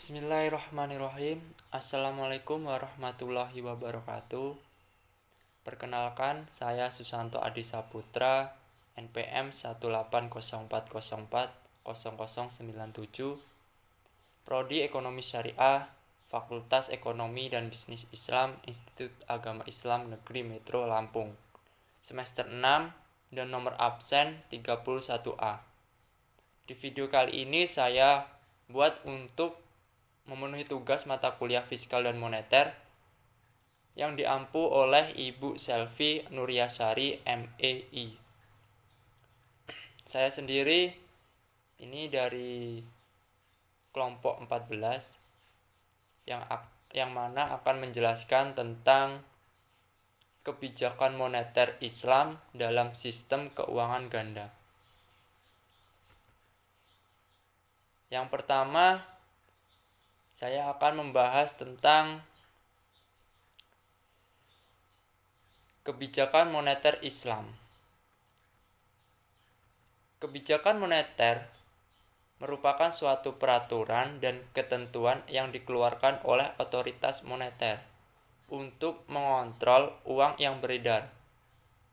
Bismillahirrahmanirrahim. Assalamualaikum warahmatullahi wabarakatuh. Perkenalkan, saya Susanto Adi Saputra, NPM 18040400097, Prodi Ekonomi Syariah, Fakultas Ekonomi dan Bisnis Islam, Institut Agama Islam Negeri Metro Lampung, semester 6 dan nomor absen 31A. Di video kali ini saya buat untuk memenuhi tugas mata kuliah fiskal dan moneter yang diampu oleh Ibu Selvi Nuryasari MEI. Saya sendiri ini dari kelompok 14 yang mana akan menjelaskan tentang kebijakan moneter Islam dalam sistem keuangan ganda. Yang pertama, saya akan membahas tentang kebijakan moneter Islam. Kebijakan moneter merupakan suatu peraturan dan ketentuan yang dikeluarkan oleh otoritas moneter untuk mengontrol uang yang beredar,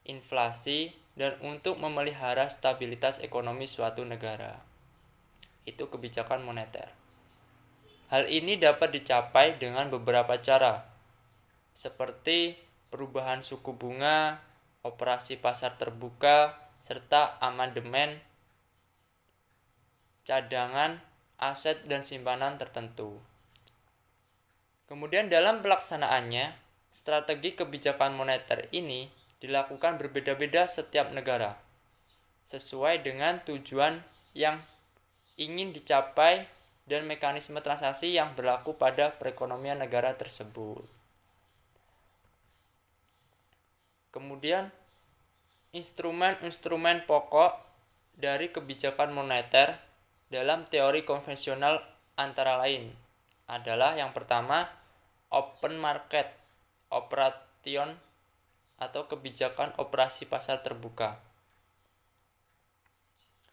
inflasi, dan untuk memelihara stabilitas ekonomi suatu negara. Itu kebijakan moneter. Hal ini dapat dicapai dengan beberapa cara, seperti perubahan suku bunga, operasi pasar terbuka, serta amandemen cadangan, aset, dan simpanan tertentu. Kemudian dalam pelaksanaannya, strategi kebijakan moneter ini dilakukan berbeda-beda setiap negara, sesuai dengan tujuan yang ingin dicapai dan mekanisme transaksi yang berlaku pada perekonomian negara tersebut. Kemudian, instrumen-instrumen pokok dari kebijakan moneter dalam teori konvensional antara lain adalah yang pertama, open market operation atau kebijakan operasi pasar terbuka.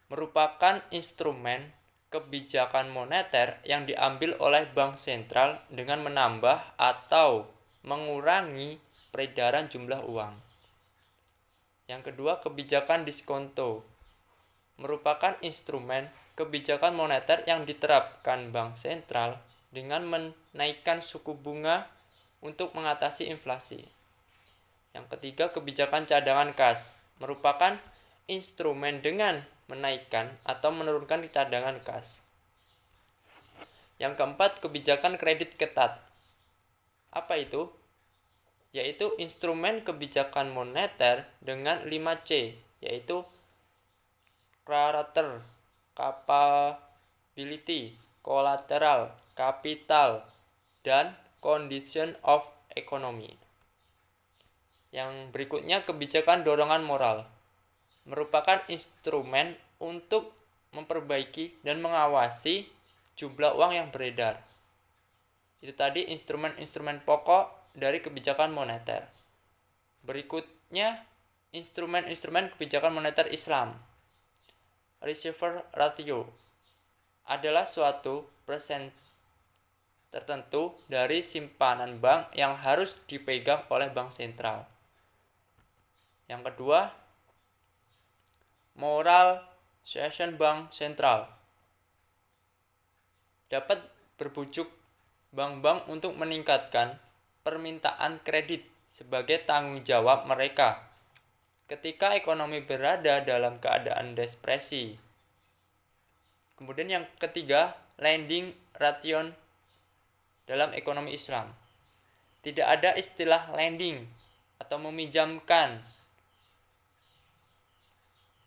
Merupakan instrumen kebijakan moneter yang diambil oleh bank sentral dengan menambah atau mengurangi peredaran jumlah uang. Yang kedua, kebijakan diskonto merupakan instrumen kebijakan moneter yang diterapkan bank sentral dengan menaikkan suku bunga untuk mengatasi inflasi. Yang ketiga, kebijakan cadangan kas merupakan instrumen dengan menaikkan atau menurunkan cadangan kas. Yang keempat, kebijakan kredit ketat. Apa itu? Yaitu instrumen kebijakan moneter dengan 5C, yaitu character, capability, collateral, capital, dan condition of economy. Yang berikutnya, kebijakan dorongan moral merupakan instrumen untuk memperbaiki dan mengawasi jumlah uang yang beredar. Itu tadi instrumen-instrumen pokok dari kebijakan moneter. Berikutnya, instrumen-instrumen kebijakan moneter Islam. Reserve ratio adalah suatu persen tertentu dari simpanan bank yang harus dipegang oleh bank sentral. Yang kedua, moral suasion bank sentral dapat berbujuk bank-bank untuk meningkatkan permintaan kredit sebagai tanggung jawab mereka ketika ekonomi berada dalam keadaan depresi. Kemudian yang ketiga, lending ration dalam ekonomi Islam. Tidak ada istilah lending atau meminjamkan.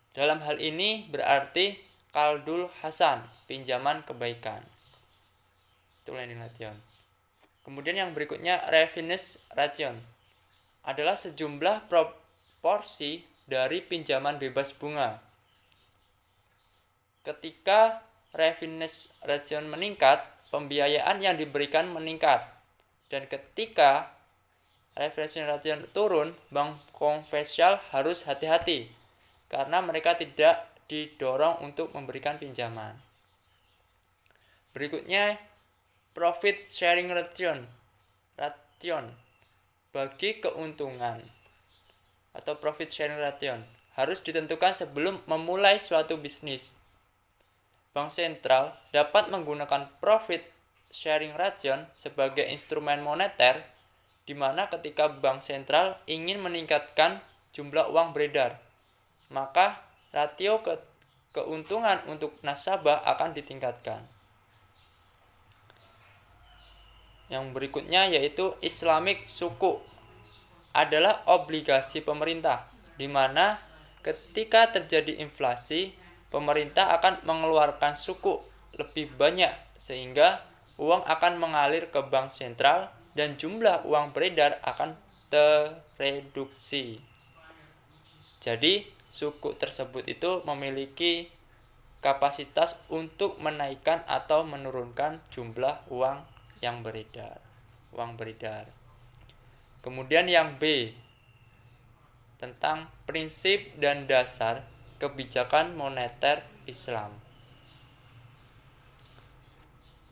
Dalam hal ini berarti qardul hasan, pinjaman kebaikan. Itu lending ration. Kemudian yang berikutnya, refinance ration adalah sejumlah proporsi dari pinjaman bebas bunga. Ketika refinance ration meningkat, pembiayaan yang diberikan meningkat. Dan ketika refinance ration turun, bank konvensional harus hati-hati karena mereka tidak didorong untuk memberikan pinjaman. Berikutnya, profit sharing ration bagi keuntungan atau profit sharing ration harus ditentukan sebelum memulai suatu bisnis. Bank sentral dapat menggunakan profit sharing ration sebagai instrumen moneter di mana ketika bank sentral ingin meningkatkan jumlah uang beredar, maka rasio keuntungan untuk nasabah akan ditingkatkan. Yang berikutnya yaitu Islamic Sukuk adalah obligasi pemerintah, di mana ketika terjadi inflasi, pemerintah akan mengeluarkan sukuk lebih banyak sehingga uang akan mengalir ke bank sentral dan jumlah uang beredar akan tereduksi. Jadi, sukuk tersebut itu memiliki kapasitas untuk menaikkan atau menurunkan jumlah uang yang beredar. Kemudian yang B, tentang prinsip dan dasar kebijakan moneter Islam.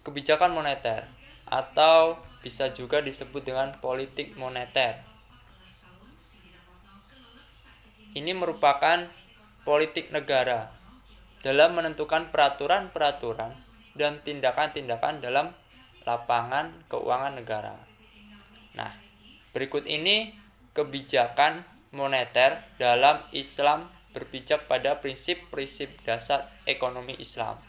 Kebijakan moneter atau bisa juga disebut dengan politik moneter. Ini merupakan politik negara dalam menentukan peraturan-peraturan dan tindakan-tindakan dalam lapangan keuangan negara. Nah, berikut ini kebijakan moneter dalam Islam berpijak pada prinsip-prinsip dasar ekonomi Islam.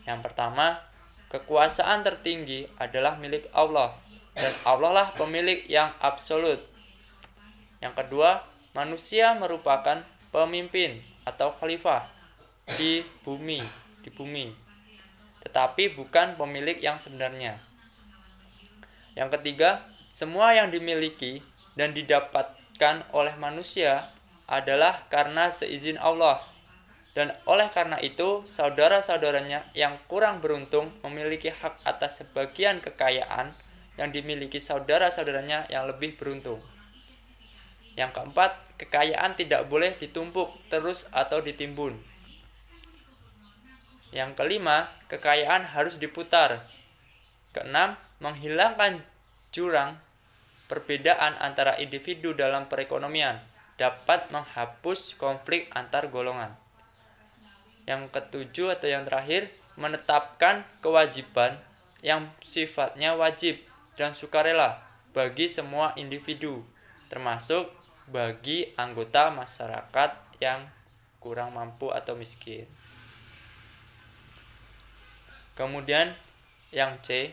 Yang pertama, kekuasaan tertinggi adalah milik Allah dan Allah lah pemilik yang absolut. Yang kedua, manusia merupakan pemimpin atau khalifah di bumi, tetapi bukan pemilik yang sebenarnya. Yang ketiga, semua yang dimiliki dan didapatkan oleh manusia adalah karena seizin Allah, dan oleh karena itu saudara-saudaranya yang kurang beruntung memiliki hak atas sebagian kekayaan yang dimiliki saudara-saudaranya yang lebih beruntung. Yang keempat, kekayaan tidak boleh ditumpuk terus atau ditimbun. Yang kelima, kekayaan harus diputar. Keenam, menghilangkan jurang perbedaan antara individu dalam perekonomian dapat menghapus konflik antar golongan. Yang ketujuh atau yang terakhir, menetapkan kewajiban yang sifatnya wajib dan sukarela bagi semua individu, termasuk bagi anggota masyarakat yang kurang mampu atau miskin. Kemudian yang C,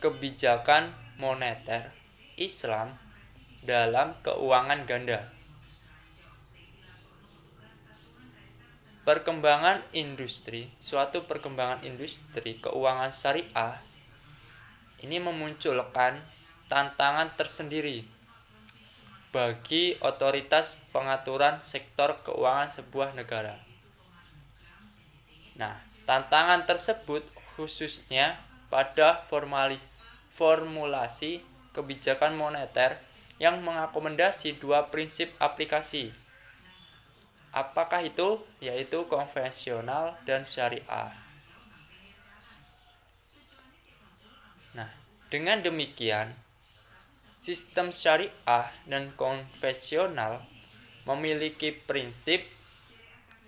kebijakan moneter Islam dalam keuangan ganda. Suatu perkembangan industri keuangan syariah ini memunculkan tantangan tersendiri bagi otoritas pengaturan sektor keuangan sebuah negara. Nah, tantangan tersebut khususnya pada formulasi kebijakan moneter yang mengakomodasi dua prinsip aplikasi. Apakah itu? Yaitu konvensional dan syariah. Nah, dengan demikian, sistem syariah dan konvensional memiliki prinsip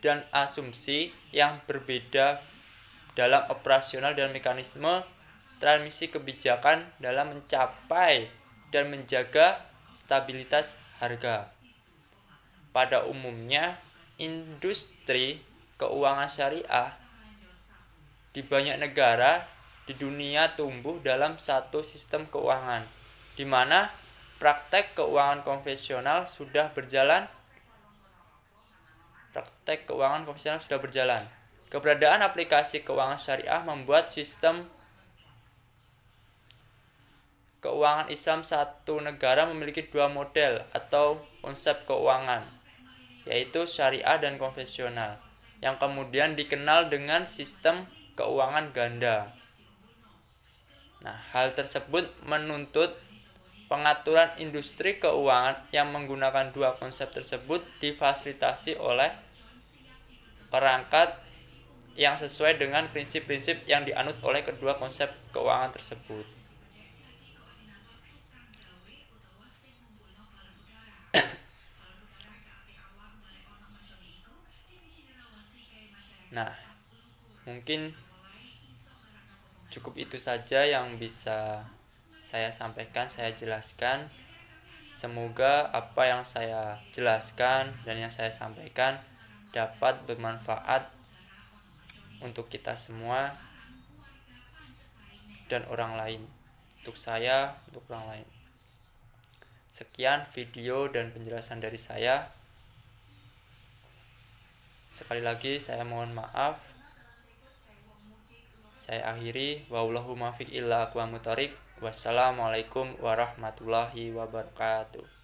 dan asumsi yang berbeda dalam operasional dan mekanisme transmisi kebijakan dalam mencapai dan menjaga stabilitas harga. Pada umumnya, industri keuangan syariah di banyak negara di dunia tumbuh dalam satu sistem keuangan, di mana praktek keuangan konvensional sudah berjalan. Keberadaan aplikasi keuangan syariah membuat sistem keuangan Islam satu negara memiliki dua model atau konsep keuangan, yaitu syariah dan konvensional, yang kemudian dikenal dengan sistem keuangan ganda. Nah, hal tersebut menuntut pengaturan industri keuangan yang menggunakan dua konsep tersebut difasilitasi oleh perangkat yang sesuai dengan prinsip-prinsip yang dianut oleh kedua konsep keuangan tersebut. Nah, mungkin cukup itu saja yang bisa saya sampaikan, saya jelaskan. Semoga apa yang saya jelaskan dan yang saya sampaikan dapat bermanfaat untuk kita semua dan orang lain. Untuk saya, untuk orang lain. Sekian video dan penjelasan dari saya. Sekali lagi saya mohon maaf. Saya akhiri. Wallahu muwaffiq illa aqwamut thoriq. Wassalamualaikum warahmatullahi wabarakatuh.